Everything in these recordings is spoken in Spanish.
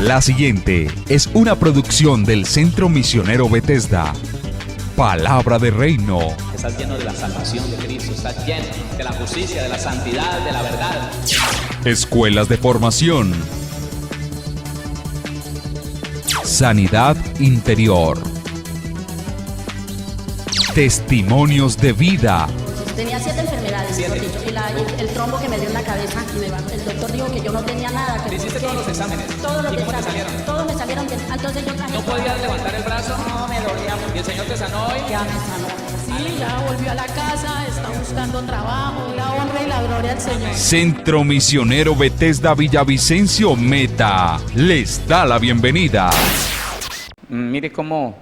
La siguiente es una producción del Centro Misionero Bethesda. Palabra de Reino. Estás lleno de la salvación de Cristo, estás lleno de la justicia, de la santidad, de la verdad. Escuelas de formación. Sanidad interior. Testimonios de vida. Tenía 7 enfermedades, el trombo que me dio en la cabeza, el doctor dijo que yo no tenía nada. ¿Le hiciste todos los exámenes? Todos los ¿Y cómo te exámenes, salieron? todos me salieron bien. Entonces yo traje. ¿No podías levantar el brazo? No, me dolía mucho. ¿Y el Señor te sanó hoy? Ya me sanó. Sí, ya volvió a la casa, está buscando trabajo, la honra y la gloria al Señor. Centro Misionero Bethesda Villavicencio Meta les da la bienvenida. Mire cómo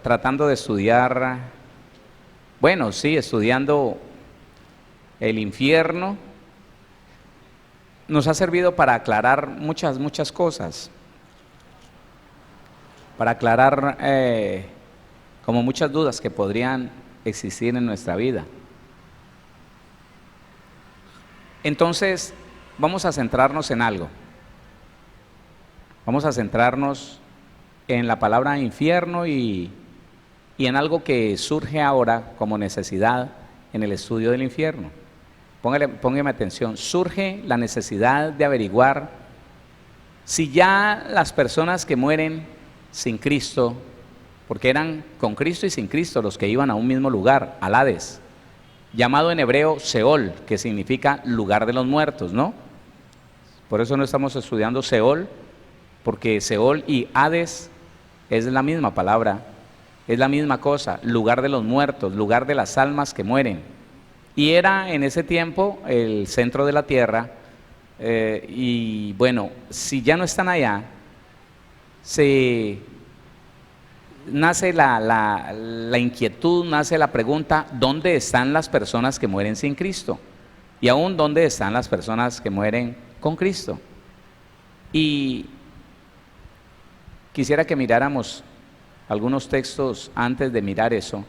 tratando de estudiar, estudiando el infierno, nos ha servido para aclarar muchas cosas, para aclarar como muchas dudas que podrían existir en nuestra vida. Entonces, vamos a centrarnos en algo. Vamos a centrarnos en la palabra infierno y en algo que surge ahora como necesidad en el estudio del infierno. Póngame atención, surge la necesidad de averiguar si ya las personas que mueren sin Cristo, porque eran con Cristo y sin Cristo los que iban a un mismo lugar, al Hades, llamado en hebreo Seol, que significa lugar de los muertos, ¿no? Por eso no estamos estudiando Seol, porque Seol y Hades es la misma palabra, es la misma cosa, lugar de los muertos, lugar de las almas que mueren. Y era en ese tiempo el centro de la tierra, y bueno, si ya no están allá, nace la inquietud, nace la pregunta, ¿dónde están las personas que mueren sin Cristo? Y aún, ¿dónde están las personas que mueren con Cristo? Y quisiera que miráramos algunos textos antes de mirar eso,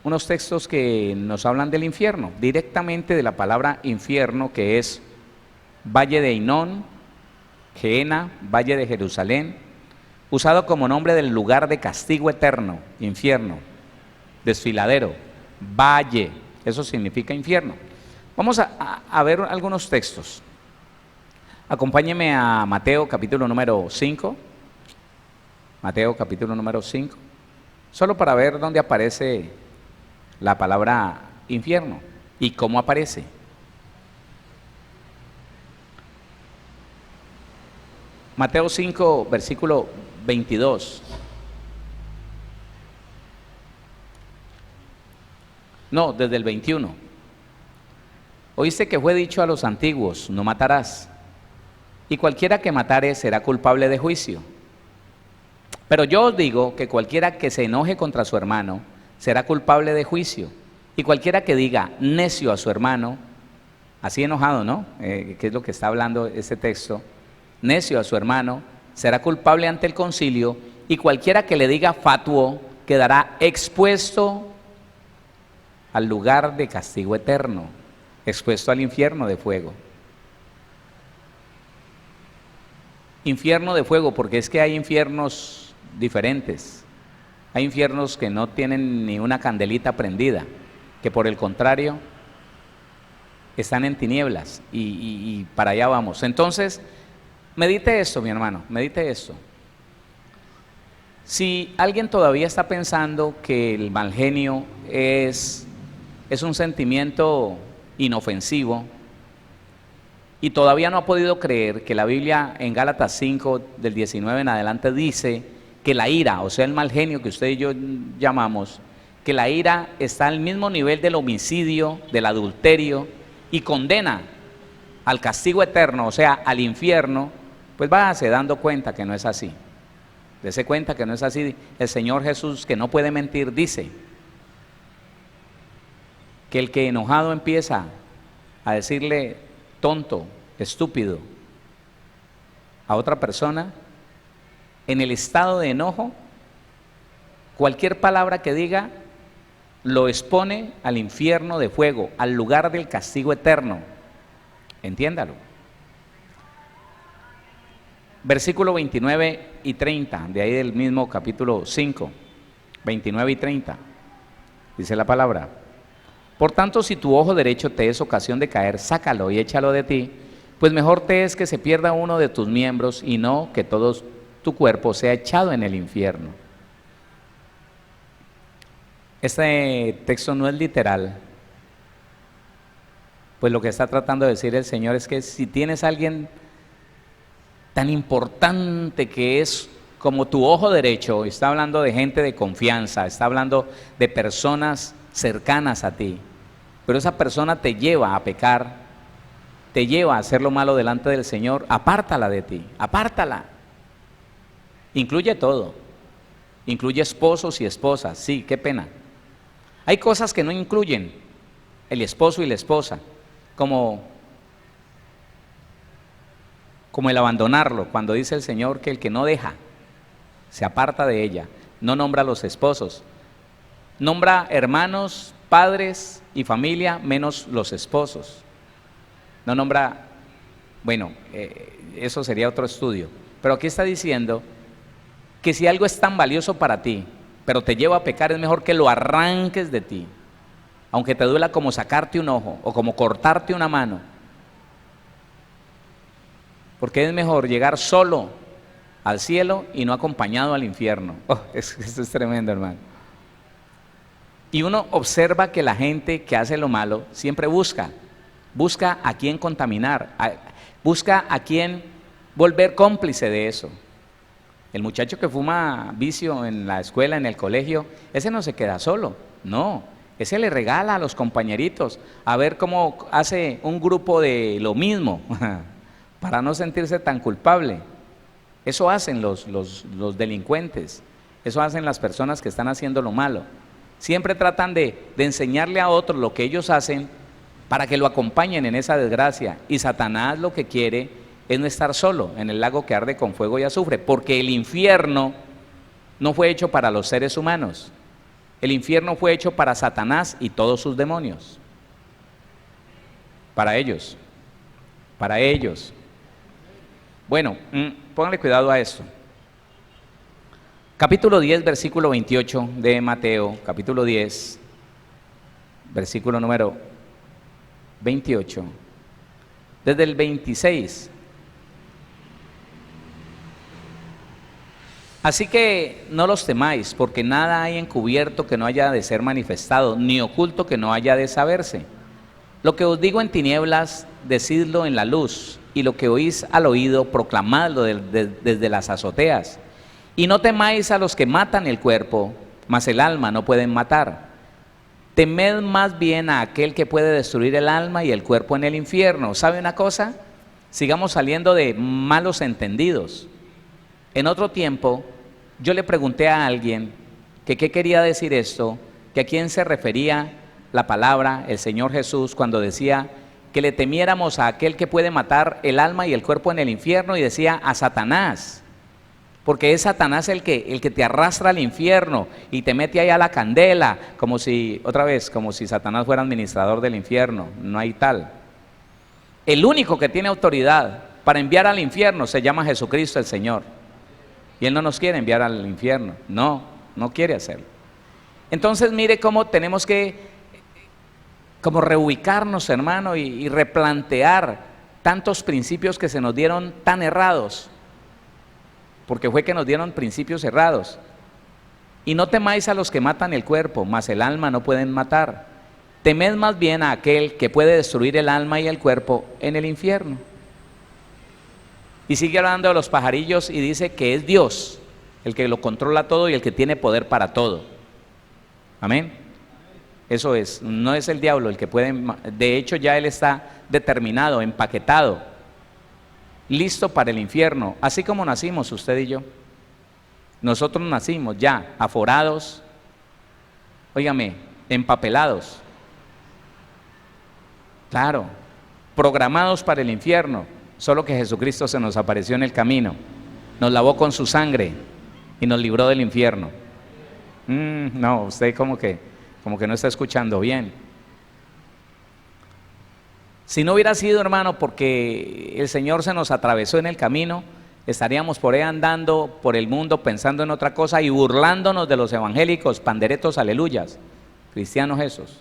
unos textos que nos hablan del infierno, directamente de la palabra infierno, que es Valle de Hinón, Gehenna, Valle de Jerusalén, usado como nombre del lugar de castigo eterno, infierno, desfiladero, valle, eso significa infierno. Vamos a ver algunos textos. Acompáñeme a Mateo capítulo número 5. Mateo capítulo número 5, solo para ver dónde aparece la palabra infierno y cómo aparece. Mateo 5, versículo 22. No, desde el 21. Oíste que fue dicho a los antiguos, no matarás, y cualquiera que matare será culpable de juicio. Pero yo os digo que cualquiera que se enoje contra su hermano será culpable de juicio, y cualquiera que diga necio a su hermano, así enojado, ¿no? Que es lo que está hablando este texto, necio a su hermano, será culpable ante el concilio, y cualquiera que le diga fatuo quedará expuesto al lugar de castigo eterno, expuesto al infierno de fuego. Infierno de fuego, porque es que hay infiernos diferentes. Hay infiernos que no tienen ni una candelita prendida, que por el contrario están en tinieblas, y para allá vamos. Entonces, medite esto, mi hermano, medite esto. Si alguien todavía está pensando que el mal genio es un sentimiento inofensivo, y todavía no ha podido creer que la Biblia en Gálatas 5, del 19 en adelante, dice que la ira, o sea el mal genio que usted y yo llamamos, que la ira está al mismo nivel del homicidio, del adulterio, y condena al castigo eterno, o sea, al infierno, pues váyase dando cuenta que no es así. Dese cuenta que no es así. El Señor Jesús, que no puede mentir, dice que el que enojado empieza a decirle tonto, estúpido a otra persona, en el estado de enojo, cualquier palabra que diga lo expone al infierno de fuego, al lugar del castigo eterno. Entiéndalo. versículo 29 y 30, de ahí del mismo capítulo 5, 29 y 30, dice la palabra: por tanto, si tu ojo derecho te es ocasión de caer, sácalo y échalo de ti, pues mejor te es que se pierda uno de tus miembros y no que todo tu cuerpo sea echado en el infierno. Este texto no es literal, pues lo que está tratando de decir el Señor es que si tienes a alguien tan importante que es como tu ojo derecho, está hablando de gente de confianza, está hablando de personas cercanas a ti, pero esa persona te lleva a pecar, te lleva a hacer lo malo delante del Señor, apártala de ti, apártala. Incluye todo, incluye esposos y esposas, sí, qué pena. Hay cosas que no incluyen el esposo y la esposa, como el abandonarlo, cuando dice el Señor que el que no deja, se aparta de ella. No nombra a los esposos, nombra hermanos, padres y familia, menos los esposos. No nombra, bueno, eso sería otro estudio, pero aquí está diciendo que si algo es tan valioso para ti, pero te lleva a pecar, es mejor que lo arranques de ti, aunque te duela como sacarte un ojo o como cortarte una mano, porque es mejor llegar solo al cielo y no acompañado al infierno. Esto es tremendo, hermano. Y uno observa que la gente que hace lo malo siempre busca a quién contaminar, busca a quién volver cómplice de eso. El muchacho que fuma vicio en la escuela, en el colegio, ese no se queda solo, no, ese le regala a los compañeritos a ver cómo hace un grupo de lo mismo para no sentirse tan culpable. Eso hacen los delincuentes, eso hacen las personas que están haciendo lo malo. Siempre tratan de enseñarle a otros lo que ellos hacen para que lo acompañen en esa desgracia. Y Satanás lo que quiere es no estar solo en el lago que arde con fuego y azufre, porque el infierno no fue hecho para los seres humanos, el infierno fue hecho para Satanás y todos sus demonios, para ellos. Bueno, pónganle cuidado a esto. Capítulo 10, versículo 28 de Mateo, capítulo 10, versículo número 28, desde el 26. Así que no los temáis, porque nada hay encubierto que no haya de ser manifestado, ni oculto que no haya de saberse. Lo que os digo en tinieblas, decidlo en la luz, y lo que oís al oído, proclamadlo desde las azoteas. Y no temáis a los que matan el cuerpo, mas el alma no pueden matar. Temed más bien a aquel que puede destruir el alma y el cuerpo en el infierno. ¿Sabe una cosa? Sigamos saliendo de malos entendidos. En otro tiempo, yo le pregunté a alguien que qué quería decir esto, que a quién se refería la palabra, el Señor Jesús, cuando decía que le temiéramos a aquel que puede matar el alma y el cuerpo en el infierno, y decía a Satanás, porque es Satanás el que te arrastra al infierno y te mete ahí a la candela, como si Satanás fuera administrador del infierno. No hay tal. El único que tiene autoridad para enviar al infierno se llama Jesucristo el Señor, y Él no nos quiere enviar al infierno, no quiere hacerlo. Entonces mire cómo tenemos que reubicarnos, hermano, y replantear tantos principios que se nos dieron tan errados, porque fue que nos dieron principios errados. Y no temáis a los que matan el cuerpo, mas el alma no pueden matar. Temed más bien a aquel que puede destruir el alma y el cuerpo en el infierno. Y sigue hablando de los pajarillos y dice que es Dios el que lo controla todo y el que tiene poder para todo. Amén. Eso es, no es el diablo el que puede, de hecho ya él está determinado, empaquetado, listo para el infierno, así como nacimos usted y yo. Nosotros nacimos ya aforados, óigame, empapelados, claro, programados para el infierno, solo que Jesucristo se nos apareció en el camino, nos lavó con su sangre y nos libró del infierno. No, usted como que no está escuchando bien. Si no hubiera sido, hermano, porque el Señor se nos atravesó en el camino, estaríamos por ahí andando por el mundo pensando en otra cosa y burlándonos de los evangélicos, panderetos, aleluyas, cristianos esos.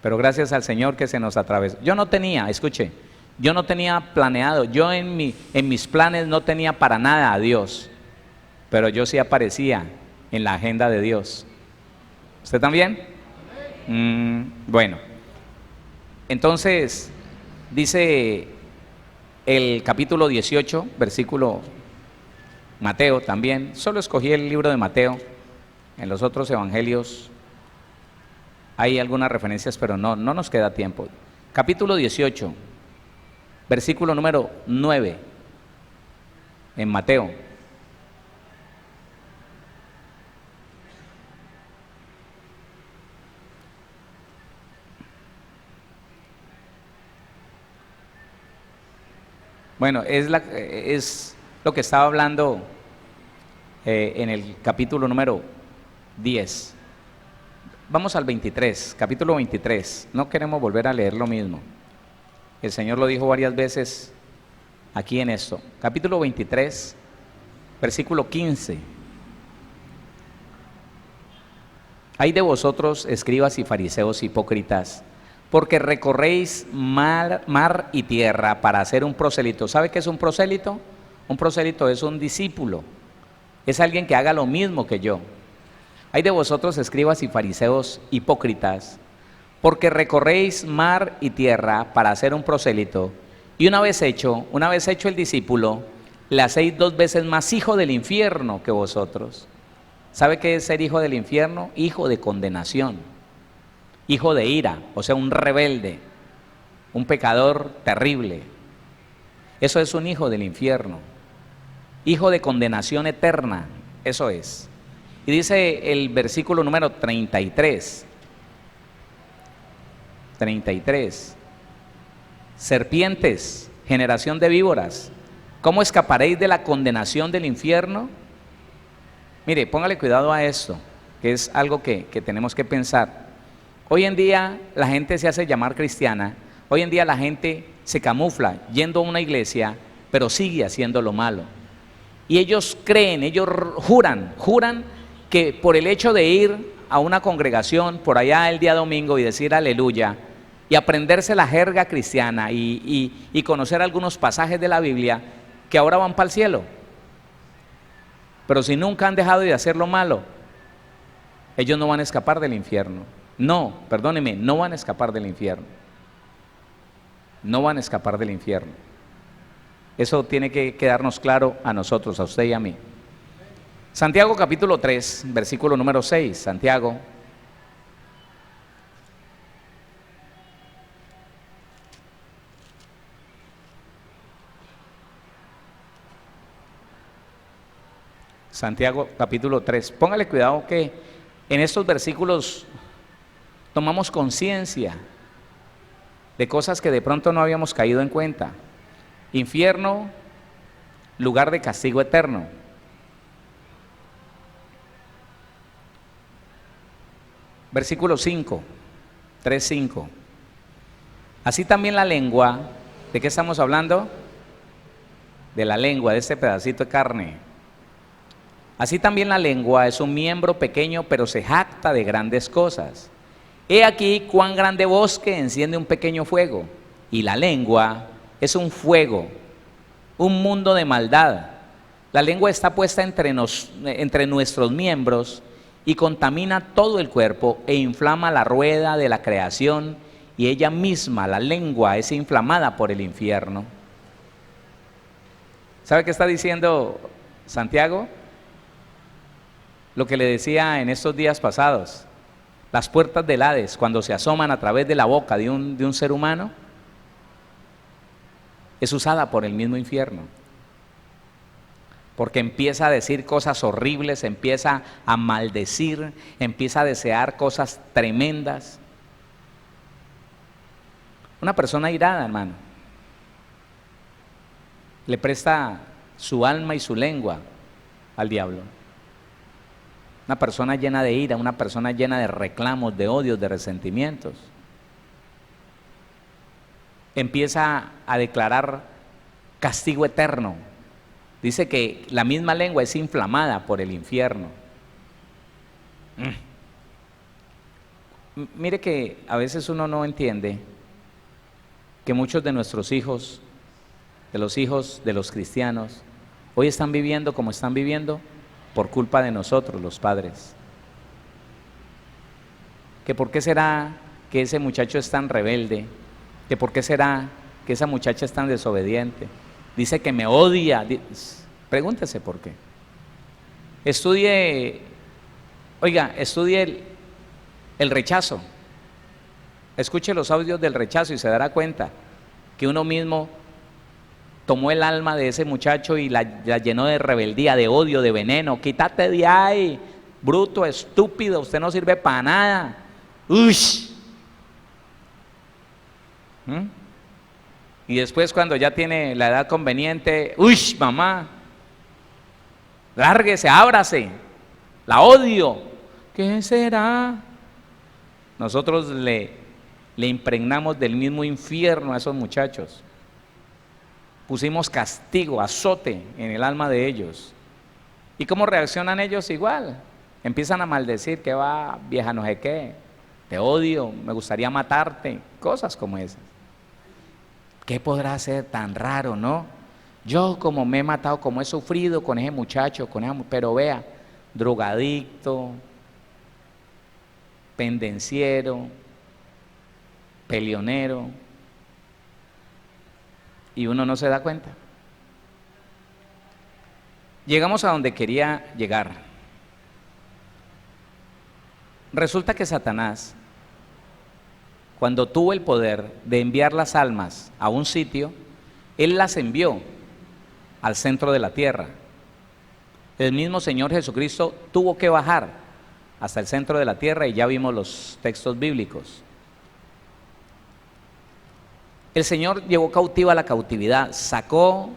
Pero gracias al Señor que se nos atravesó. Yo no tenía, escuche, yo no tenía planeado, yo en mis planes no tenía para nada a Dios, pero yo sí aparecía en la agenda de Dios. ¿Usted también? Bueno, entonces dice el capítulo 18, versículo Mateo también. Solo escogí el libro de Mateo. En los otros evangelios hay algunas referencias, pero no nos queda tiempo. Capítulo 18, versículo número 9, en Mateo. Bueno, es lo que estaba hablando en el capítulo número 10. Vamos al 23, capítulo 23. No queremos volver a leer lo mismo. El Señor lo dijo varias veces aquí en esto. Capítulo 23, versículo 15. Hay de vosotros, escribas y fariseos hipócritas, porque recorréis mar y tierra para hacer un prosélito. ¿Sabe qué es un prosélito? Un prosélito es un discípulo, es alguien que haga lo mismo que yo. Hay de vosotros, escribas y fariseos hipócritas, porque recorréis mar y tierra para hacer un prosélito, y una vez hecho el discípulo, le hacéis 2 veces más hijo del infierno que vosotros. ¿Sabe qué es ser hijo del infierno? Hijo de condenación. Hijo de ira, o sea, un rebelde, un pecador terrible. Eso es un hijo del infierno, hijo de condenación eterna, eso es. Y dice el versículo número 33, serpientes, generación de víboras, ¿cómo escaparéis de la condenación del infierno? Mire, póngale cuidado a esto, que es algo que tenemos que pensar. Hoy en día la gente se hace llamar cristiana, hoy en día la gente se camufla yendo a una iglesia, pero sigue haciendo lo malo. Y ellos creen, ellos juran que por el hecho de ir a una congregación por allá el día domingo y decir aleluya, y aprenderse la jerga cristiana y conocer algunos pasajes de la Biblia, que ahora van para el cielo. Pero si nunca han dejado de hacer lo malo, ellos no van a escapar del infierno. No, perdóneme, no van a escapar del infierno. No van a escapar del infierno. Eso tiene que quedarnos claro a nosotros, a usted y a mí. Santiago capítulo 3, versículo número 6. Santiago. Santiago capítulo 3. Póngale cuidado que en estos versículos tomamos conciencia de cosas que de pronto no habíamos caído en cuenta. Infierno, lugar de castigo eterno. Versículo 5, 3:5. Así también la lengua, ¿de qué estamos hablando? De la lengua, de este pedacito de carne. Así también la lengua es un miembro pequeño, pero se jacta de grandes cosas. He aquí cuán grande bosque enciende un pequeño fuego, y la lengua es un fuego, un mundo de maldad. La lengua está puesta entre nuestros miembros y contamina todo el cuerpo e inflama la rueda de la creación, y ella misma, la lengua, es inflamada por el infierno. ¿Sabe qué está diciendo Santiago? Lo que le decía en estos días pasados. Las puertas del Hades, cuando se asoman a través de la boca de un ser humano, es usada por el mismo infierno. Porque empieza a decir cosas horribles, empieza a maldecir, empieza a desear cosas tremendas. Una persona irada, hermano, le presta su alma y su lengua al diablo. Una persona llena de ira, una persona llena de reclamos, de odios, de resentimientos, empieza a declarar castigo eterno. Dice que la misma lengua es inflamada por el infierno. Mire que a veces uno no entiende que muchos de nuestros hijos, de los cristianos, hoy están viviendo como están viviendo por culpa de nosotros, los padres. Que por qué será que ese muchacho es tan rebelde, que por qué será que esa muchacha es tan desobediente. Dice que me odia. Pregúntese por qué. Estudie el rechazo. Escuche los audios del rechazo y se dará cuenta que uno mismo tomó el alma de ese muchacho y la llenó de rebeldía, de odio, de veneno. Quítate de ahí, bruto, estúpido, usted no sirve para nada. ¡Ush! Y después, cuando ya tiene la edad conveniente, ¡ush, mamá! Lárguese, ábrase, la odio. ¿Qué será? Nosotros le impregnamos del mismo infierno a esos muchachos. Pusimos castigo, azote en el alma de ellos. ¿Y cómo reaccionan ellos? Igual. Empiezan a maldecir, que va, vieja no sé qué, te odio, me gustaría matarte, cosas como esas. ¿Qué podrá ser tan raro, no? Yo como me he matado, como he sufrido con ese muchacho, pero vea, drogadicto, pendenciero, peleonero, y uno no se da cuenta. Llegamos a donde quería llegar. Resulta que Satanás, cuando tuvo el poder de enviar las almas a un sitio, él las envió al centro de la tierra. El mismo Señor Jesucristo tuvo que bajar hasta el centro de la tierra y ya vimos los textos bíblicos. El Señor llevó cautiva la cautividad, sacó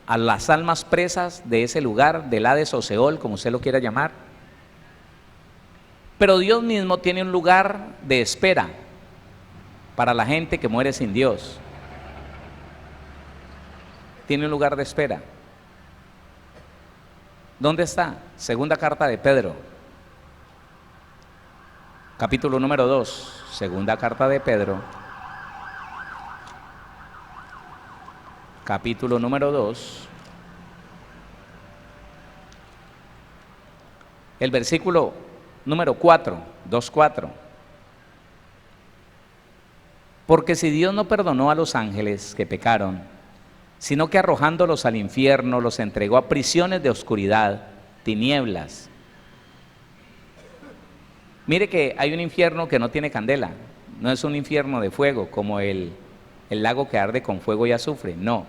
a las almas presas de ese lugar, del Hades o Seol, como usted lo quiera llamar. Pero Dios mismo tiene un lugar de espera para la gente que muere sin Dios. Tiene un lugar de espera. ¿Dónde está? Segunda carta de Pedro, capítulo número 2. Segunda carta de Pedro, capítulo número 2, el versículo número 4, 2:4. Porque si Dios no perdonó a los ángeles que pecaron, sino que arrojándolos al infierno los entregó a prisiones de oscuridad, tinieblas. Mire que hay un infierno que no tiene candela, no es un infierno de fuego como el lago que arde con fuego y azufre, no.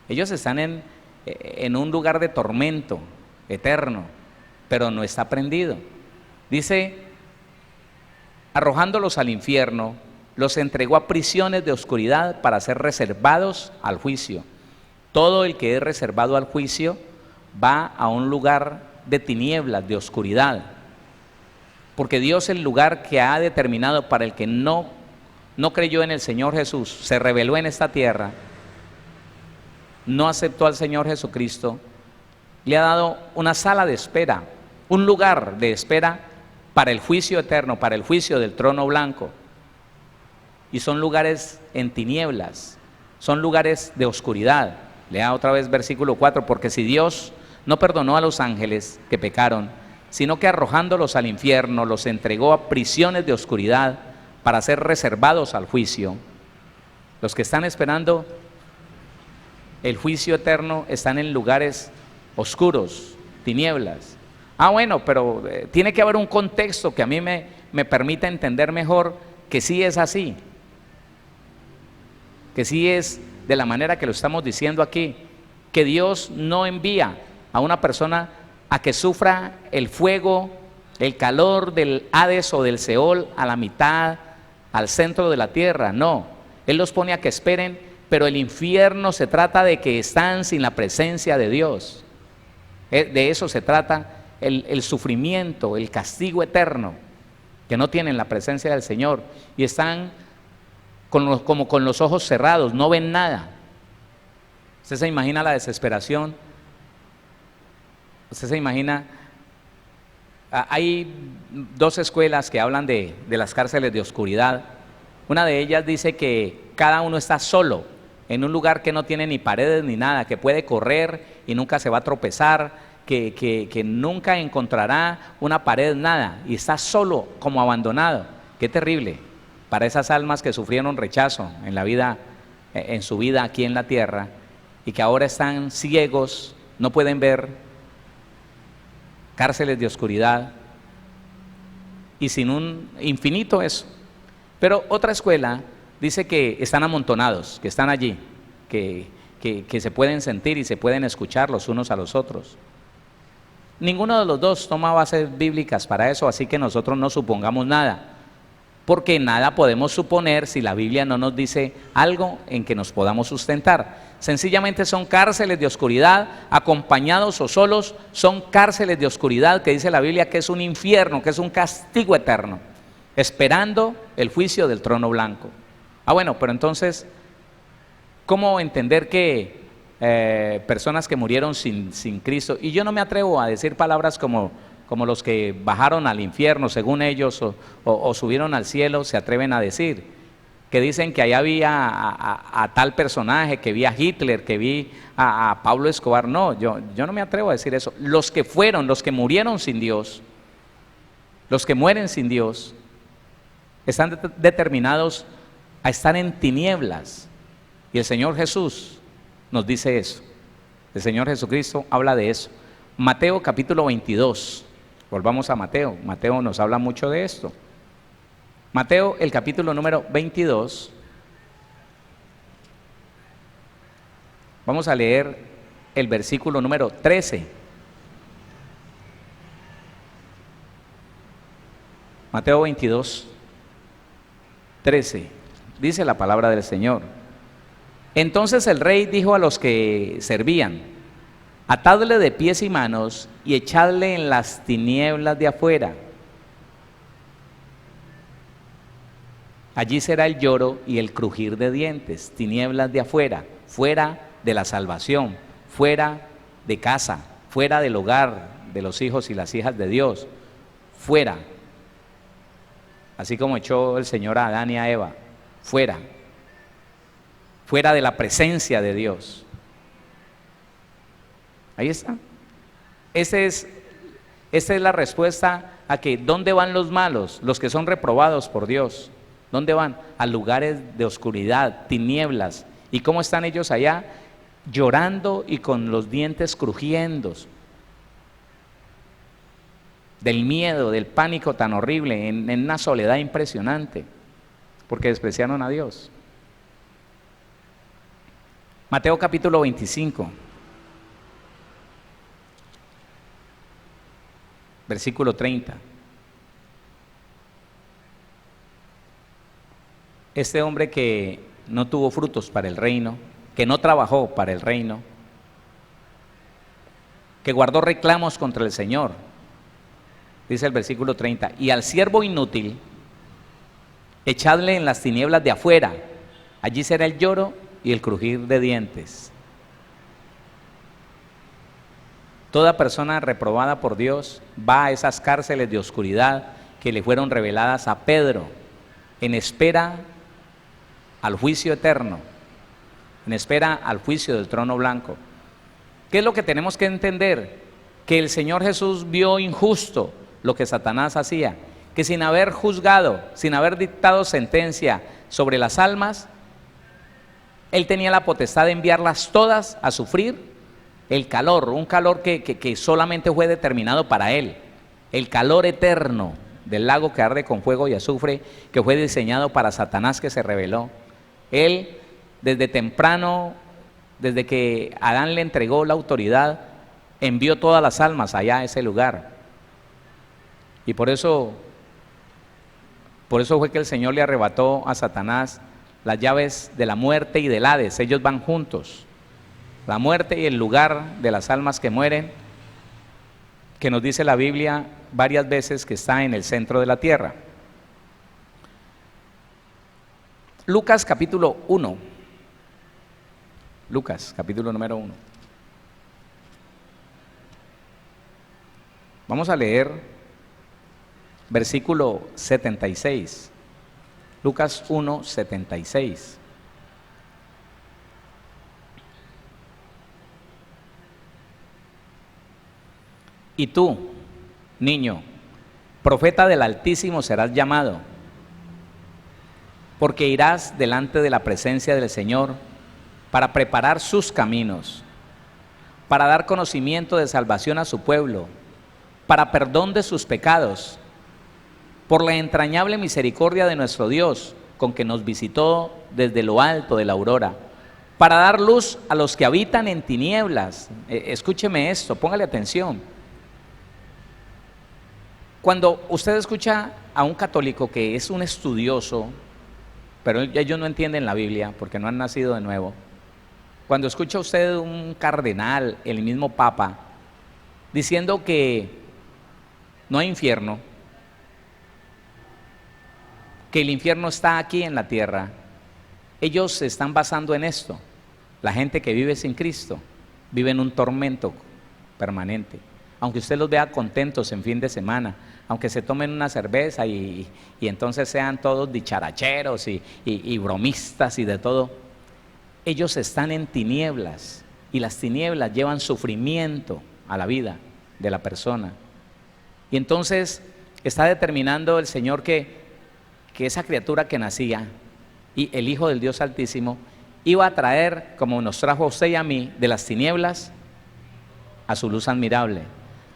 Ellos están en un lugar de tormento eterno, pero no está prendido. Dice, arrojándolos al infierno, los entregó a prisiones de oscuridad para ser reservados al juicio. Todo el que es reservado al juicio va a un lugar de tinieblas, de oscuridad, porque Dios, el lugar que ha determinado para el que no creyó en el Señor Jesús, se rebeló en esta tierra, no aceptó al Señor Jesucristo, le ha dado una sala de espera, un lugar de espera para el juicio eterno, para el juicio del trono blanco. Y son lugares en tinieblas, son lugares de oscuridad. Lea otra vez versículo 4, porque si Dios no perdonó a los ángeles que pecaron, sino que arrojándolos al infierno los entregó a prisiones de oscuridad para ser reservados al juicio. Los que están esperando el juicio eterno están en lugares oscuros, tinieblas. Bueno, pero tiene que haber un contexto que a mí me permita entender mejor que sí es así, que sí es de la manera que lo estamos diciendo aquí, que Dios no envía a una persona a que sufra el fuego, el calor del Hades o del Seol a la mitad, al centro de la tierra, no. Él los pone a que esperen, pero el infierno se trata de que están sin la presencia de Dios. De eso se trata el sufrimiento, el castigo eterno, que no tienen la presencia del Señor y están como con los ojos cerrados, no ven nada. Usted se imagina la desesperación. Usted se imagina, hay dos escuelas que hablan de las cárceles de oscuridad. Una de ellas dice que cada uno está solo, en un lugar que no tiene ni paredes ni nada, que puede correr y nunca se va a tropezar, que nunca encontrará una pared, nada, y está solo, como abandonado. Qué terrible para esas almas que sufrieron rechazo en la vida, en su vida aquí en la tierra, y que ahora están ciegos, no pueden ver, cárceles de oscuridad y sin un infinito eso. Pero otra escuela dice que están amontonados, que están allí, que se pueden sentir y se pueden escuchar los unos a los otros. Ninguno de los dos toma bases bíblicas para eso, así que nosotros no supongamos nada, porque nada podemos suponer si la Biblia no nos dice algo en que nos podamos sustentar. Sencillamente son cárceles de oscuridad, acompañados o solos, son cárceles de oscuridad que dice la Biblia que es un infierno, que es un castigo eterno, esperando el juicio del trono blanco. Bueno, pero entonces, ¿cómo entender que personas que murieron sin Cristo? Y yo no me atrevo a decir palabras como los que bajaron al infierno, según ellos, o subieron al cielo, se atreven a decir, que dicen que allá había a tal personaje, que vi a Hitler, que vi a Pablo Escobar. No, yo no me atrevo a decir eso. Los que murieron sin Dios, los que mueren sin Dios, están determinados a estar en tinieblas. Y el Señor Jesús nos dice eso. El Señor Jesucristo habla de eso. Mateo capítulo 22. Volvamos a Mateo. Mateo nos habla mucho de esto. Mateo, el capítulo número 22. Vamos a leer el versículo número 13. Mateo 22, 13. Dice la palabra del Señor. Entonces el rey dijo a los que servían: atadle de pies y manos y echadle en las tinieblas de afuera. Allí será el lloro y el crujir de dientes. Tinieblas de afuera, fuera de la salvación, fuera de casa, fuera del hogar de los hijos y las hijas de Dios, fuera. Así como echó el Señor a Adán y a Eva, fuera. Fuera de la presencia de Dios. Ahí está. Esta es la respuesta a que ¿dónde van los malos? Los que son reprobados por Dios. ¿Dónde van? A lugares de oscuridad, tinieblas. ¿Y cómo están ellos allá? Llorando y con los dientes crujiendo. Del miedo, del pánico tan horrible, en una soledad impresionante, porque despreciaron a Dios. Mateo capítulo 25. Versículo 30. Este hombre que no tuvo frutos para el reino, que no trabajó para el reino, que guardó reclamos contra el Señor, dice el versículo 30, y al siervo inútil, echadle en las tinieblas de afuera, allí será el lloro y el crujir de dientes. Toda persona reprobada por Dios va a esas cárceles de oscuridad que le fueron reveladas a Pedro, en espera al juicio eterno, en espera al juicio del trono blanco. ¿Qué es lo que tenemos que entender? Que el Señor Jesús vio injusto lo que Satanás hacía, que sin haber juzgado, sin haber dictado sentencia sobre las almas, Él tenía la potestad de enviarlas todas a sufrir el calor, un calor que solamente fue determinado para Él, el calor eterno del lago que arde con fuego y azufre, que fue diseñado para Satanás, que se rebeló. Él, desde temprano, desde que Adán le entregó la autoridad, envió todas las almas allá a ese lugar. Y por eso fue que el Señor le arrebató a Satanás las llaves de la muerte y del Hades. Ellos van juntos. La muerte y el lugar de las almas que mueren, que nos dice la Biblia varias veces que está en el centro de la tierra. Lucas capítulo 1. Lucas, capítulo número 1. Vamos a leer versículo 76. Lucas 1, 76. Y tú, niño, profeta del Altísimo serás llamado, porque irás delante de la presencia del Señor para preparar sus caminos, para dar conocimiento de salvación a su pueblo, para perdón de sus pecados, por la entrañable misericordia de nuestro Dios, con que nos visitó desde lo alto de la aurora, para dar luz a los que habitan en tinieblas. Escúcheme esto, póngale atención. Cuando usted escucha a un católico que es un estudioso, pero ellos no entienden la Biblia porque no han nacido de nuevo, cuando escucha usted un cardenal, el mismo Papa, diciendo que no hay infierno, que el infierno está aquí en la tierra, ellos se están basando en esto. La gente que vive sin Cristo vive en un tormento permanente. Aunque usted los vea contentos en fin de semana, aunque se tomen una cerveza y entonces sean todos dicharacheros y bromistas y de todo, ellos están en tinieblas, y las tinieblas llevan sufrimiento a la vida de la persona. Y entonces está determinando el Señor que esa criatura que nacía, y el Hijo del Dios Altísimo, iba a traer, como nos trajo a usted y a mí, de las tinieblas a su luz admirable.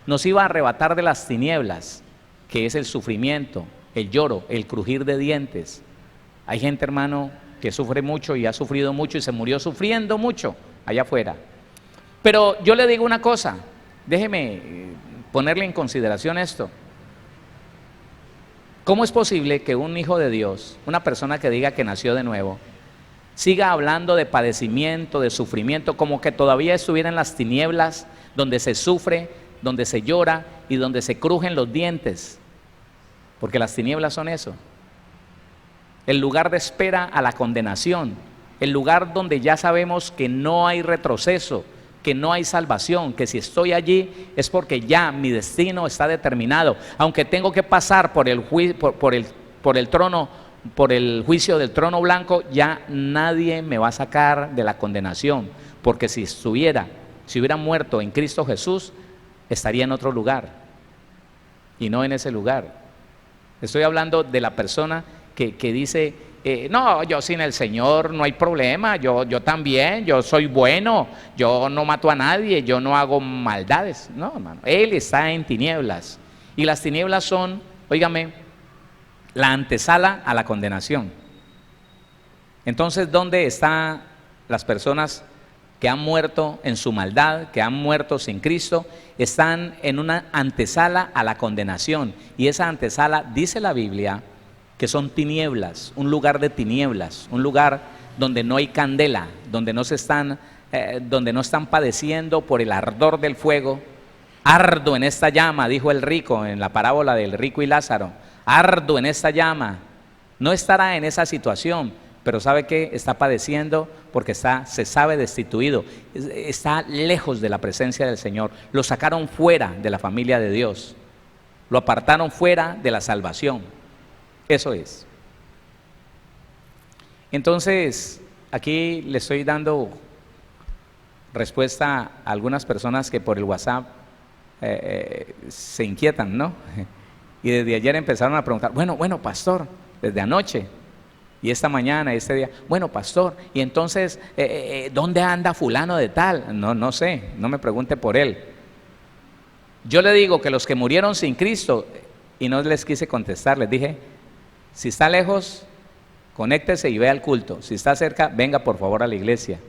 Nos iba a arrebatar de las tinieblas, que es el sufrimiento, el lloro, el crujir de dientes. Hay gente, hermano, que sufre mucho y ha sufrido mucho y se murió sufriendo mucho allá afuera. Pero yo le digo una cosa, déjeme ponerle en consideración esto. ¿Cómo es posible que un hijo de Dios, una persona que diga que nació de nuevo, siga hablando de padecimiento, de sufrimiento, como que todavía estuviera en las tinieblas, donde se sufre, donde se llora y donde se crujen los dientes? Porque las tinieblas son eso, el lugar de espera a la condenación, el lugar donde ya sabemos que no hay retroceso, que no hay salvación, que si estoy allí es porque ya mi destino está determinado, aunque tengo que pasar por el trono, por el juicio del trono blanco, ya nadie me va a sacar de la condenación, porque si hubiera muerto en Cristo Jesús, estaría en otro lugar y no en ese lugar. Estoy hablando de la persona que dice, no, yo sin el Señor no hay problema, yo también, yo soy bueno, yo no mato a nadie, yo no hago maldades. No, hermano, él está en tinieblas, y las tinieblas son, óigame, la antesala a la condenación. Entonces, ¿dónde están las personas que han muerto en su maldad, que han muerto sin Cristo? Están en una antesala a la condenación, y esa antesala, dice la Biblia, que son tinieblas, un lugar de tinieblas, un lugar donde no hay candela, donde no están padeciendo por el ardor del fuego. Ardo en esta llama, dijo el rico en la parábola del rico y Lázaro, ardo en esta llama. No estará en esa situación, pero ¿sabe qué? Está padeciendo porque se sabe destituido, está lejos de la presencia del Señor. Lo sacaron fuera de la familia de Dios, lo apartaron fuera de la salvación. Eso es. Entonces, aquí le estoy dando respuesta a algunas personas que por el WhatsApp se inquietan, ¿no? Y desde ayer empezaron a preguntar, bueno, pastor, desde anoche y esta mañana, este día, bueno, pastor, y entonces, ¿dónde anda fulano de tal? No sé, no me pregunte por él. Yo le digo que los que murieron sin Cristo, y no les quise contestar, les dije, si está lejos, conéctese y vea el culto. Si está cerca, venga por favor a la iglesia.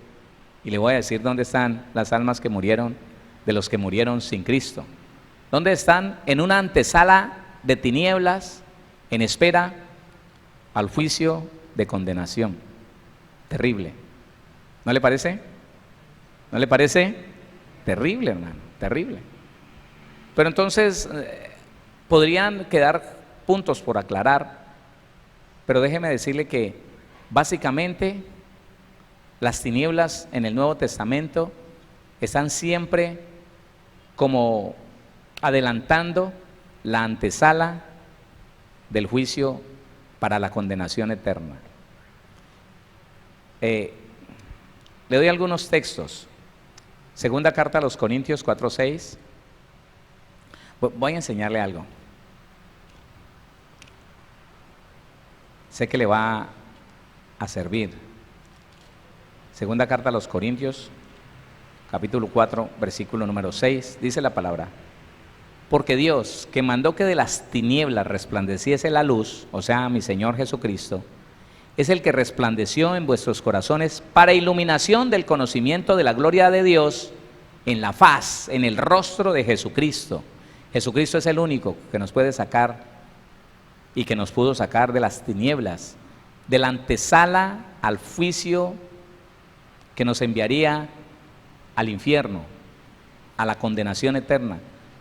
Y le voy a decir dónde están las almas que murieron, de los que murieron sin Cristo. ¿Dónde están? En una antesala de tinieblas, en espera al juicio de condenación. Terrible. ¿No le parece? ¿No le parece? Terrible, hermano, terrible. Pero entonces, podrían quedar puntos por aclarar. Pero déjeme decirle que básicamente Las tinieblas en el Nuevo Testamento están siempre como adelantando la antesala del juicio para la condenación eterna. Le doy algunos textos. Segunda carta a los Corintios 4:6. Voy a enseñarle algo. Sé que le va a servir. Segunda carta a los Corintios, capítulo 4, versículo número 6, dice la palabra: porque Dios, que mandó que de las tinieblas resplandeciese la luz, o sea, mi Señor Jesucristo, es el que resplandeció en vuestros corazones para iluminación del conocimiento de la gloria de Dios en la faz, en el rostro de Jesucristo. Jesucristo es el único que nos puede sacar y que nos pudo sacar de las tinieblas, de la antesala al juicio que nos enviaría al infierno, a la condenación eterna.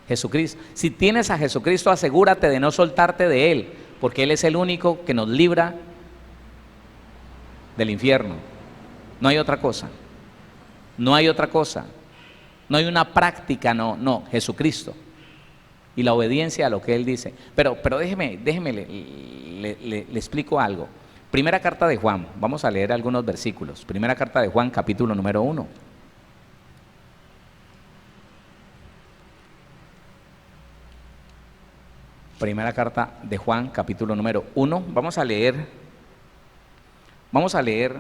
Jesucristo. Si tienes a Jesucristo, asegúrate de no soltarte de Él, porque Él es el único que nos libra del infierno. No hay otra cosa. No hay otra cosa. No hay una práctica, no, Jesucristo. Y la obediencia a lo que Él dice. Pero déjeme le explico algo. Primera carta de Juan, vamos a leer algunos versículos. Primera carta de Juan, capítulo número 1. Primera carta de Juan, capítulo número 1. Vamos a leer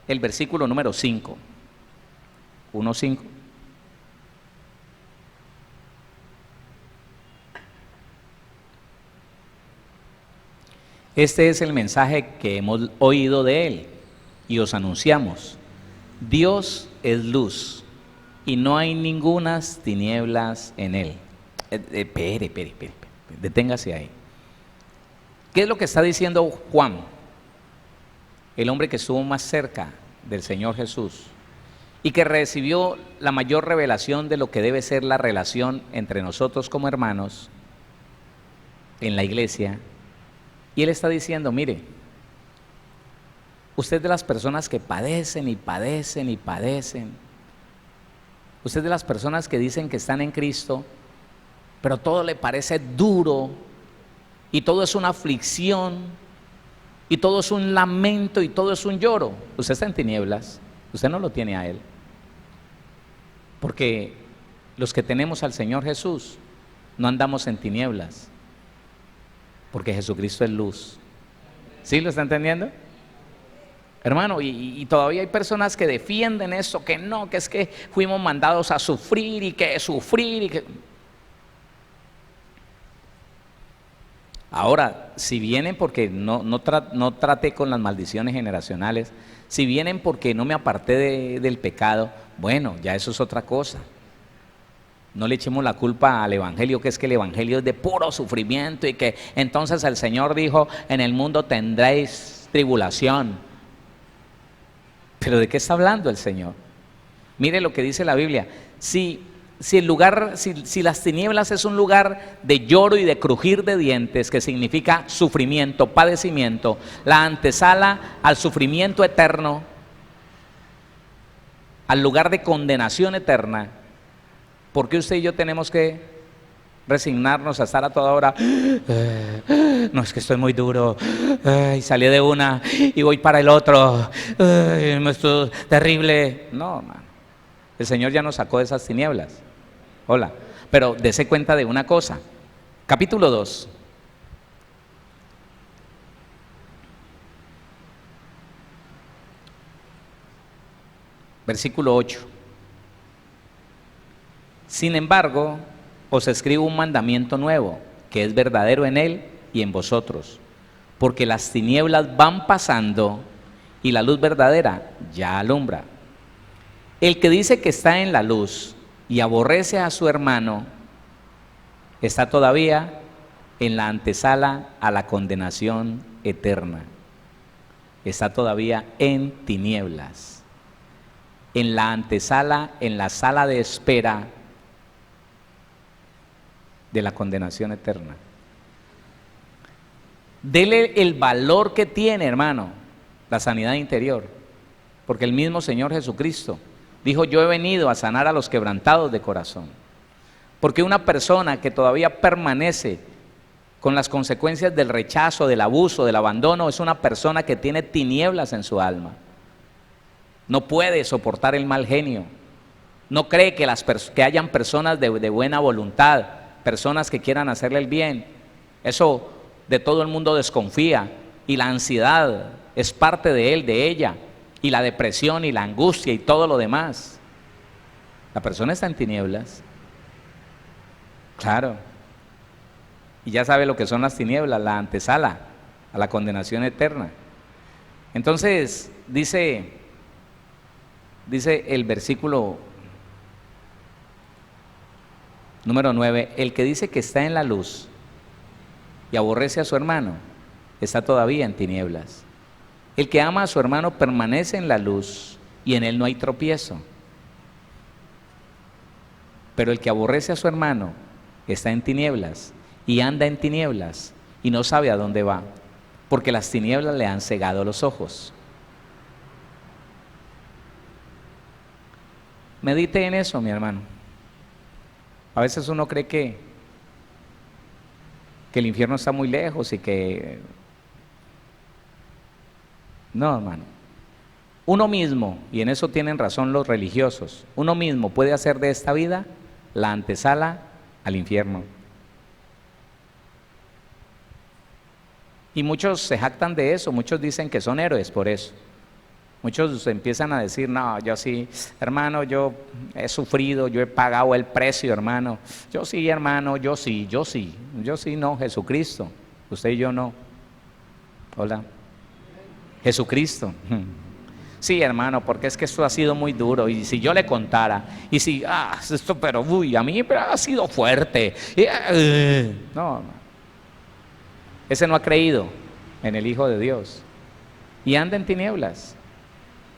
el versículo número 5. 1:5. Este es el mensaje que hemos oído de Él y os anunciamos. Dios es luz y no hay ningunas tinieblas en Él. Espere, deténgase ahí. ¿Qué es lo que está diciendo Juan? El hombre que estuvo más cerca del Señor Jesús y que recibió la mayor revelación de lo que debe ser la relación entre nosotros como hermanos en la iglesia. Y él está diciendo, mire, usted de las personas que padecen y padecen y padecen, usted de las personas que dicen que están en Cristo, pero todo le parece duro y todo es una aflicción y todo es un lamento y todo es un lloro. Usted está en tinieblas, usted no lo tiene a Él. Porque los que tenemos al Señor Jesús no andamos en tinieblas, porque Jesucristo es luz. ¿Sí lo está entendiendo? Hermano, y todavía hay personas que defienden eso, que no, que es que fuimos mandados a sufrir y que sufrir y que... Ahora, si vienen porque no traté con las maldiciones generacionales, si vienen porque no me aparté del pecado, bueno, ya eso es otra cosa. No le echemos la culpa al Evangelio, que es que el Evangelio es de puro sufrimiento y que entonces el Señor dijo, en el mundo tendréis tribulación. ¿Pero de qué está hablando el Señor? Mire lo que dice la Biblia. Si las tinieblas es un lugar de lloro y de crujir de dientes, que significa sufrimiento, padecimiento, la antesala al sufrimiento eterno, al lugar de condenación eterna, ¿por qué usted y yo tenemos que resignarnos a estar a toda hora? No, es que estoy muy duro, y salí de una y voy para el otro, esto es terrible. No, hermano, el Señor ya nos sacó de esas tinieblas. Hola, pero dése cuenta de una cosa. Capítulo 2. Versículo 8. Sin embargo, os escribo un mandamiento nuevo, que es verdadero en Él y en vosotros, porque las tinieblas van pasando y la luz verdadera ya alumbra. El que dice que está en la luz y aborrece a su hermano, está todavía en la antesala a la condenación eterna. Está todavía en tinieblas, en la antesala, en la sala de espera de la condenación eterna. Dele el valor que tiene, hermano, la sanidad interior, porque el mismo Señor Jesucristo dijo: yo he venido a sanar a los quebrantados de corazón. Porque una persona que todavía permanece con las consecuencias del rechazo, del abuso, del abandono, es una persona que tiene tinieblas en su alma. No puede soportar el mal genio. No cree que hayan personas de buena voluntad, personas que quieran hacerle el bien. Eso de todo el mundo desconfía, y la ansiedad es parte de él, de ella, y la depresión y la angustia y todo lo demás. La persona está en tinieblas. Claro. Y ya sabe lo que son las tinieblas, la antesala a la condenación eterna. Entonces, dice el versículo número 9, el que dice que está en la luz y aborrece a su hermano, está todavía en tinieblas. El que ama a su hermano permanece en la luz y en él no hay tropiezo. Pero el que aborrece a su hermano está en tinieblas y anda en tinieblas y no sabe a dónde va, porque las tinieblas le han cegado los ojos. Medite en eso, mi hermano. A veces uno cree que el infierno está muy lejos y que... No, hermano. Uno mismo, y en eso tienen razón los religiosos, uno mismo puede hacer de esta vida la antesala al infierno. Y muchos se jactan de eso, muchos dicen que son héroes por eso. Muchos empiezan a decir: no, yo sí, hermano, yo he sufrido, yo he pagado el precio, hermano. Yo sí, hermano, yo sí, no, Jesucristo. Usted y yo no. Hola. Jesucristo. Sí, hermano, porque es que esto ha sido muy duro, y si yo le contara, y si, esto, pero, a mí ha sido fuerte. No, hermano. Ese no ha creído en el Hijo de Dios y anda en tinieblas.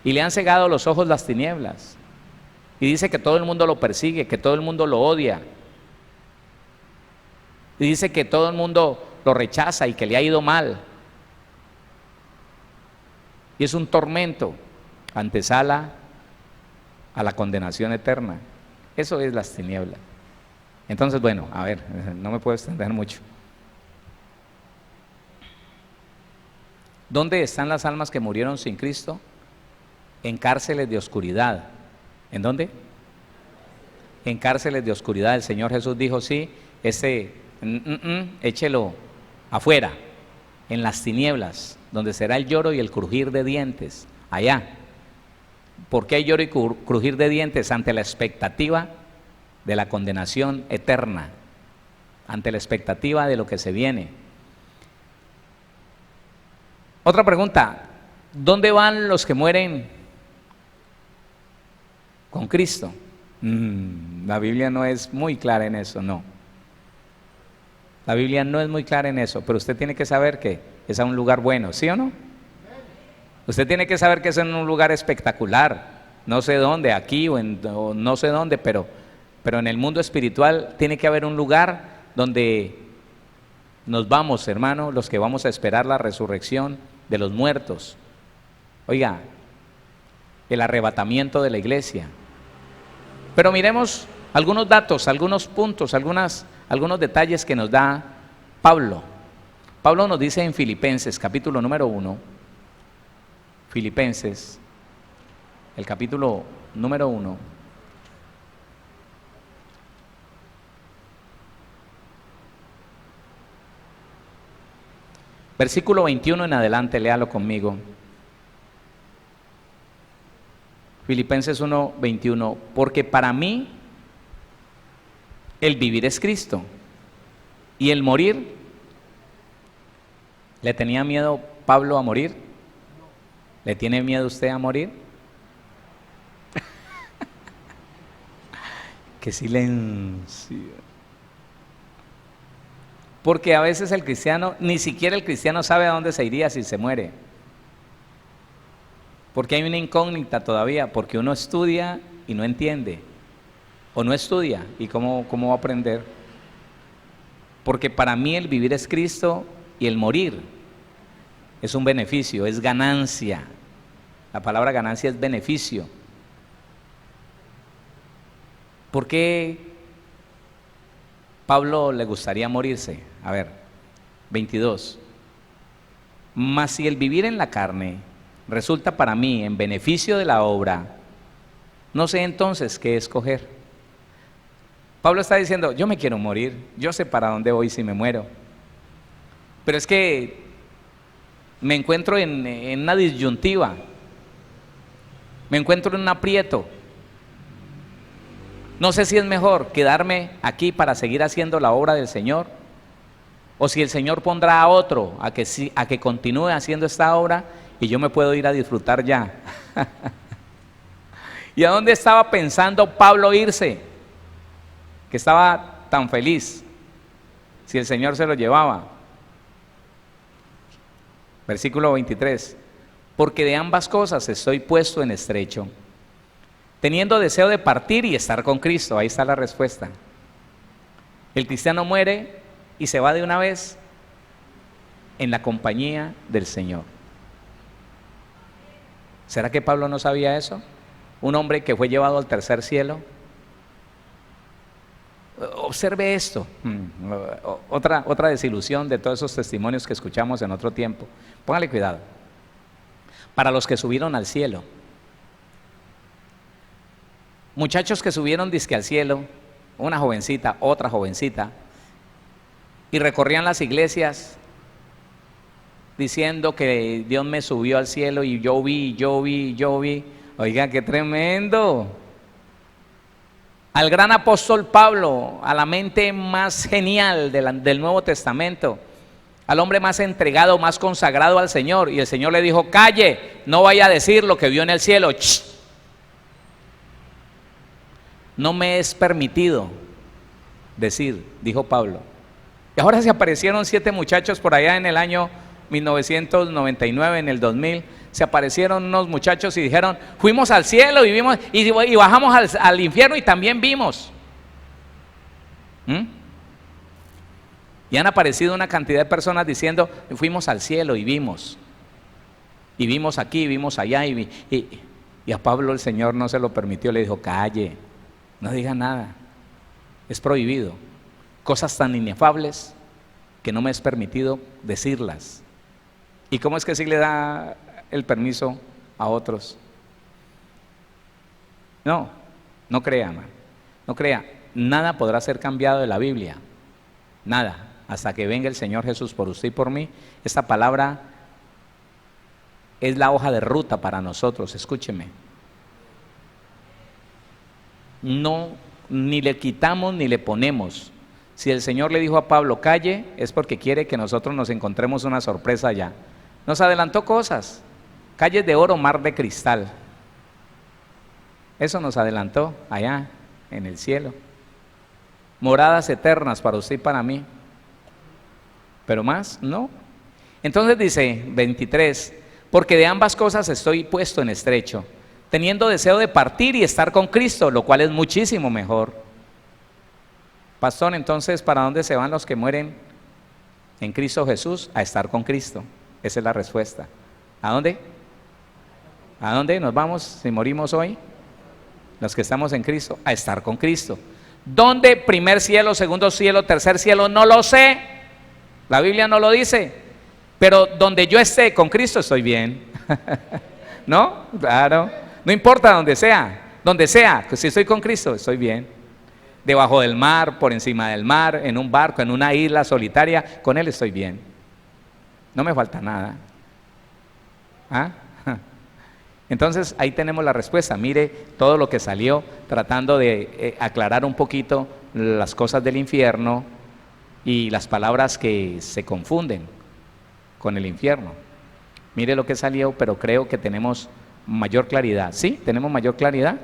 Y le han cegado los ojos las tinieblas. Y dice que todo el mundo lo persigue, que todo el mundo lo odia. Y dice que todo el mundo lo rechaza y que le ha ido mal. Y es un tormento, antesala a la condenación eterna. Eso es las tinieblas. Entonces, bueno, a ver, no me puedo extender mucho. ¿Dónde están las almas que murieron sin Cristo? En cárceles de oscuridad. ¿En dónde? En cárceles de oscuridad. El Señor Jesús dijo: sí, échelo afuera, en las tinieblas, donde será el lloro y el crujir de dientes. Allá. ¿Por qué hay lloro y crujir de dientes? Ante la expectativa de la condenación eterna, ante la expectativa de lo que se viene. Otra pregunta: ¿dónde van los que mueren con Cristo? La Biblia no es muy clara en eso, no. La Biblia no es muy clara en eso, pero usted tiene que saber que es a un lugar bueno, ¿sí o no? Usted tiene que saber que es en un lugar espectacular, no sé dónde, aquí o no sé dónde, pero en el mundo espiritual tiene que haber un lugar donde nos vamos, hermano, los que vamos a esperar la resurrección de los muertos. Oiga, el arrebatamiento de la iglesia. Pero miremos algunos datos, algunos puntos, algunos detalles que nos da Pablo. Pablo nos dice en Filipenses, capítulo número 1, Filipenses, el capítulo número 1, versículo 21 en adelante, léalo conmigo. Filipenses 1, 21, porque para mí el vivir es Cristo y el morir. ¿Le tenía miedo Pablo a morir? ¿Le tiene miedo usted a morir? ¡Qué silencio! Porque a veces el cristiano, ni siquiera el cristiano sabe a dónde se iría si se muere. Porque hay una incógnita todavía, porque uno estudia y no entiende, o no estudia, y cómo va a aprender. Porque para mí el vivir es Cristo y el morir es un beneficio, es ganancia. La palabra ganancia es beneficio. ¿Por qué Pablo le gustaría morirse? A ver, 22. Mas si el vivir en la carne resulta para mí en beneficio de la obra, no sé entonces qué escoger. Pablo está diciendo, yo me quiero morir, yo sé para dónde voy si me muero. Pero es que me encuentro en una disyuntiva, me encuentro en un aprieto. No sé si es mejor quedarme aquí para seguir haciendo la obra del Señor, o si el Señor pondrá a otro a que continúe haciendo esta obra y yo me puedo ir a disfrutar ya. ¿Y a dónde estaba pensando Pablo irse? Que estaba tan feliz, si el Señor se lo llevaba. Versículo 23. Porque de ambas cosas estoy puesto en estrecho, teniendo deseo de partir y estar con Cristo. Ahí está la respuesta. El cristiano muere y se va de una vez en la compañía del Señor. ¿Será que Pablo no sabía eso? Un hombre que fue llevado al tercer cielo. Observe esto. Otra desilusión de todos esos testimonios que escuchamos en otro tiempo. Póngale cuidado. Para los que subieron al cielo, muchachos que subieron dizque al cielo, una jovencita, otra jovencita, y recorrían las iglesias diciendo que Dios me subió al cielo y yo vi. Oiga, qué tremendo. Al gran apóstol Pablo, a la mente más genial del Nuevo Testamento, al hombre más entregado, más consagrado al Señor, y el Señor le dijo, calle, no vaya a decir lo que vio en el cielo. ¡Shh! No me es permitido decir, dijo Pablo. Y ahora se aparecieron 7 muchachos por allá en el año 1999, en el 2000, se aparecieron unos muchachos y dijeron, fuimos al cielo y vimos, y bajamos al infierno y también vimos. Y han aparecido una cantidad de personas diciendo, fuimos al cielo y vimos aquí, vimos allá, y a Pablo el Señor no se lo permitió, le dijo, calle, no diga nada, es prohibido, cosas tan inefables que no me es permitido decirlas. ¿Y cómo es que sí le da el permiso a otros? No crea, man. No crea, nada podrá ser cambiado de la Biblia, nada, hasta que venga el Señor Jesús por usted y por mí. Esta palabra es la hoja de ruta para nosotros, escúcheme. No, ni le quitamos ni le ponemos. Si el Señor le dijo a Pablo, calle, es porque quiere que nosotros nos encontremos una sorpresa allá. Nos adelantó cosas, calles de oro, mar de cristal. Eso nos adelantó allá en el cielo. Moradas eternas para usted y para mí. Pero más, no. Entonces dice 23, porque de ambas cosas estoy puesto en estrecho, teniendo deseo de partir y estar con Cristo, lo cual es muchísimo mejor. Pastor, entonces, ¿para dónde se van los que mueren en Cristo Jesús? A estar con Cristo. Esa es la respuesta. ¿A dónde? ¿A dónde nos vamos si morimos hoy? Los que estamos en Cristo, a estar con Cristo. ¿Dónde? Primer cielo, segundo cielo, tercer cielo, no lo sé. La Biblia no lo dice. Pero donde yo esté con Cristo estoy bien. ¿No? Claro. No importa donde sea, que si estoy con Cristo estoy bien. Debajo del mar, por encima del mar, en un barco, en una isla solitaria, con Él estoy bien. No me falta nada. Entonces ahí tenemos la respuesta. Mire todo lo que salió tratando de aclarar un poquito las cosas del infierno y las palabras que se confunden con el infierno. Mire lo que salió, pero creo que tenemos mayor claridad. ¿Sí? ¿Tenemos mayor claridad?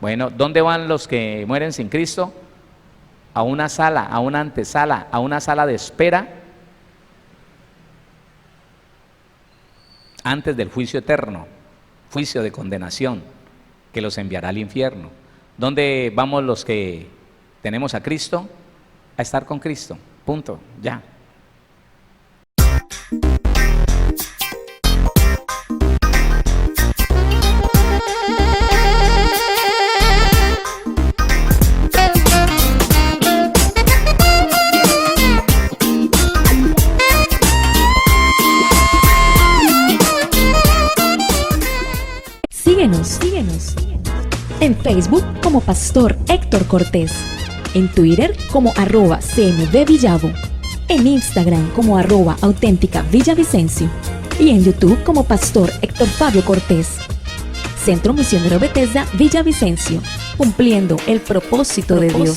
Bueno, ¿dónde van los que mueren sin Cristo? A una sala, a una antesala, a una sala de espera antes del juicio eterno, juicio de condenación que los enviará al infierno. ¿Dónde vamos los que tenemos a Cristo? A estar con Cristo, punto, ya. En Facebook como Pastor Héctor Cortés. En Twitter como @CMVVillavo. En Instagram como @auténtica Villavicencio. Y en YouTube como Pastor Héctor Fabio Cortés. Centro Misionero Bethesda Villavicencio, cumpliendo el propósito de Dios.